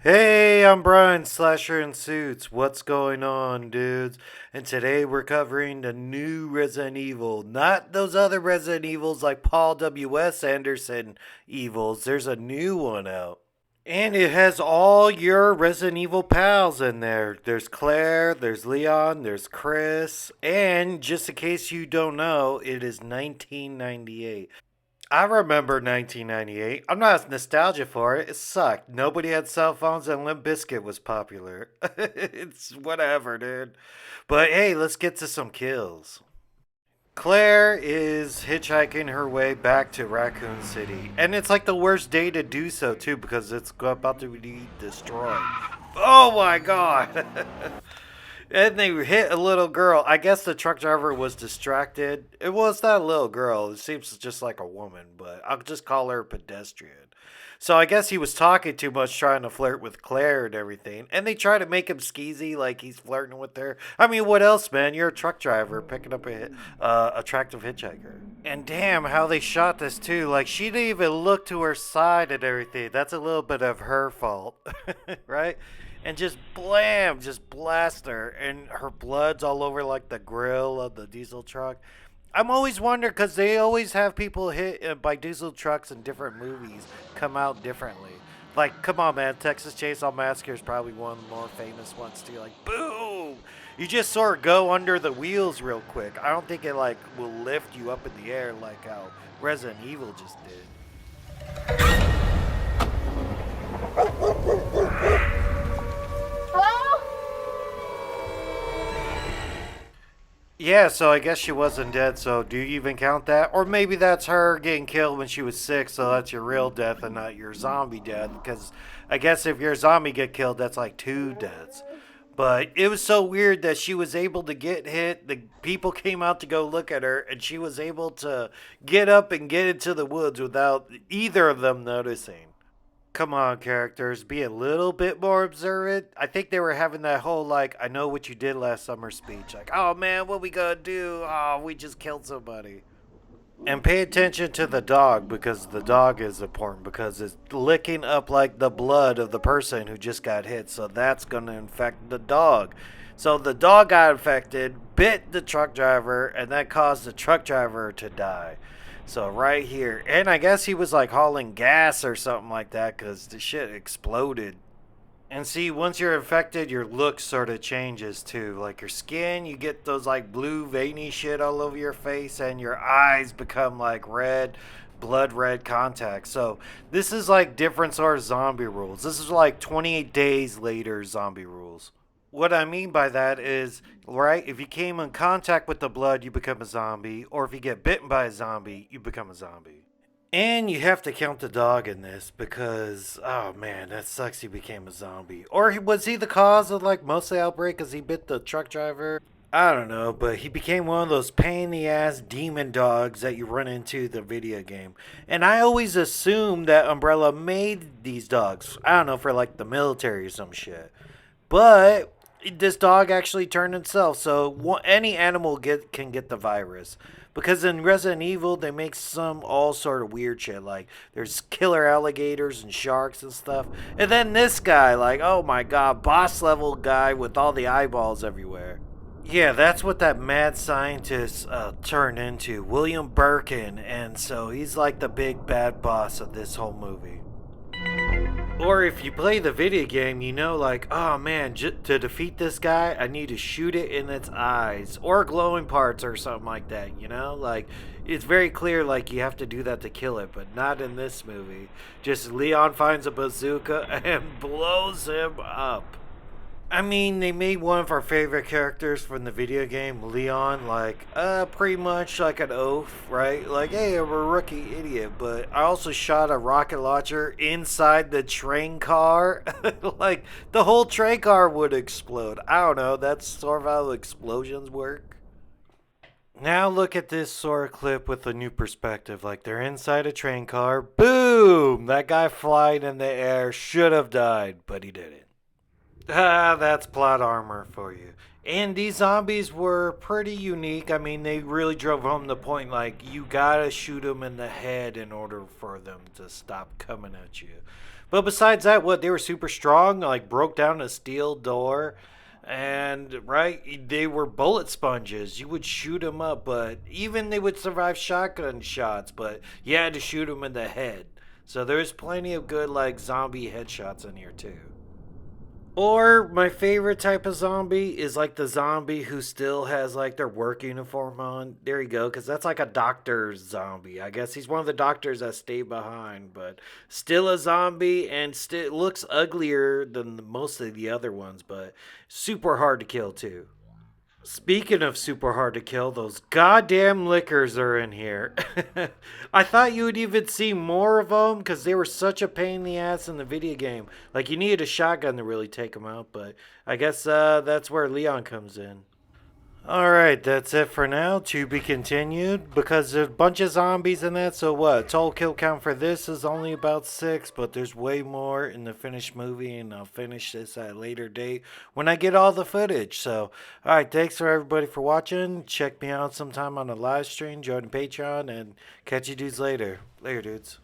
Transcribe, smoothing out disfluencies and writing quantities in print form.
Hey, I'm Brian, Slasher in Suits. What's going on, dudes? And today we're covering the new Resident Evil. Not those other Resident Evils like Paul W.S. Anderson evils. There's a new one out. And it has all your Resident Evil pals in there. There's Claire, there's Leon, there's Chris, and just in case you don't know, it is 1998. I remember 1998. I'm not nostalgia for it. It sucked. Nobody had cell phones and Limp Bizkit was popular. It's whatever, dude. But hey, let's get to some kills. Claire is hitchhiking her way back to Raccoon City. And it's like the worst day to do so, too, because it's about to be destroyed. Oh my god! And they hit a little girl. I guess the truck driver was distracted. It was not a little girl. It seems just like a woman, but I'll just call her a pedestrian. So I guess he was talking too much, trying to flirt with Claire and everything. And they try to make him skeezy, like he's flirting with her. I mean, what else, man? You're a truck driver picking up a attractive hitchhiker. And damn, how they shot this too. Like she didn't even look to her side and everything. That's a little bit of her fault, right? And just blam, just blast her, and her blood's all over like the grill of the diesel truck. I'm always wondering because they always have people hit by diesel trucks in different movies come out differently. Like, come on, man, Texas Chainsaw Massacre is probably one of the more famous ones too. Like, boom, you just sort of go under the wheels real quick. I don't think it like will lift you up in the air like how Resident Evil just did. Yeah, so I guess she wasn't dead, so do you even count that? Or maybe that's her getting killed when she was sick, so that's your real death and not your zombie death. Because I guess if your zombie get killed, that's like two deaths. But it was so weird that she was able to get hit. The people came out to go look at her, and she was able to get up and get into the woods without either of them noticing. Come on, characters, be a little bit more observant. I think they were having that whole like, I know what you did last summer speech. Like, oh man, what we gonna do? Oh, we just killed somebody. And pay attention to the dog because the dog is important because it's licking up like the blood of the person who just got hit. So that's gonna infect the dog. So the dog got infected, bit the truck driver, and that caused the truck driver to die. So right here, and I guess he was like hauling gas or something like that because the shit exploded. And see, once you're infected, your look sort of changes too. Like your skin, you get those like blue veiny shit all over your face, and your eyes become like red, blood red contact. So this is like different sort of zombie rules. This is like 28 days later zombie rules. What I mean by that is, right, if you came in contact with the blood, you become a zombie, or if you get bitten by a zombie, you become a zombie. And you have to count the dog in this because, oh man, that sucks he became a zombie. Or was he the cause of like most of the outbreak because he bit the truck driver? I don't know, but he became one of those pain in the ass demon dogs that you run into the video game. And I always assumed that Umbrella made these dogs. I don't know, for like the military or some shit. But this dog actually turned itself, so any animal can get the virus. Because in Resident Evil, they make some all sort of weird shit. Like, there's killer alligators and sharks and stuff. And then this guy, like, oh my god, boss level guy with all the eyeballs everywhere. Yeah, that's what that mad scientist turned into, William Birkin. And so he's like the big bad boss of this whole movie. Or if you play the video game, you know, like, oh man, to defeat this guy, I need to shoot it in its eyes or glowing parts or something like that, you know? Like, it's very clear, like, you have to do that to kill it, but not in this movie. Just Leon finds a bazooka and blows him up. I mean, they made one of our favorite characters from the video game, Leon, like, pretty much like an oaf, right? Like, hey, I'm a rookie idiot, but I also shot a rocket launcher inside the train car. Like, the whole train car would explode. I don't know, that's sort of how explosions work. Now look at this sort of clip with a new perspective. Like, they're inside a train car. Boom! That guy flying in the air should have died, but he didn't. Ah, that's plot armor for you. And these zombies were pretty unique. I mean, they really drove home the point like, you gotta shoot them in the head in order for them to stop coming at you. But besides that, what they were super strong, like broke down a steel door, and right, they were bullet sponges. You would shoot them up, but even they would survive shotgun shots, but you had to shoot them in the head. So there's plenty of good like zombie headshots in here too. Or my favorite type of zombie is like the zombie who still has like their work uniform on. There you go, because that's like a doctor's zombie. I guess he's one of the doctors that stayed behind, but still a zombie and still looks uglier than most of the other ones, but super hard to kill too. Speaking of super hard to kill, those goddamn lickers are in here. I thought you would even see more of them because they were such a pain in the ass in the video game. Like, you needed a shotgun to really take them out, but I guess that's where Leon comes in. Alright, that's it for now. To be continued. Because there's a bunch of zombies in that, so what? Total kill count for this is only about 6, but there's way more in the finished movie, and I'll finish this at a later date when I get all the footage. So, alright, thanks for everybody for watching. Check me out sometime on the live stream, join the Patreon, and catch you dudes later. Later, dudes.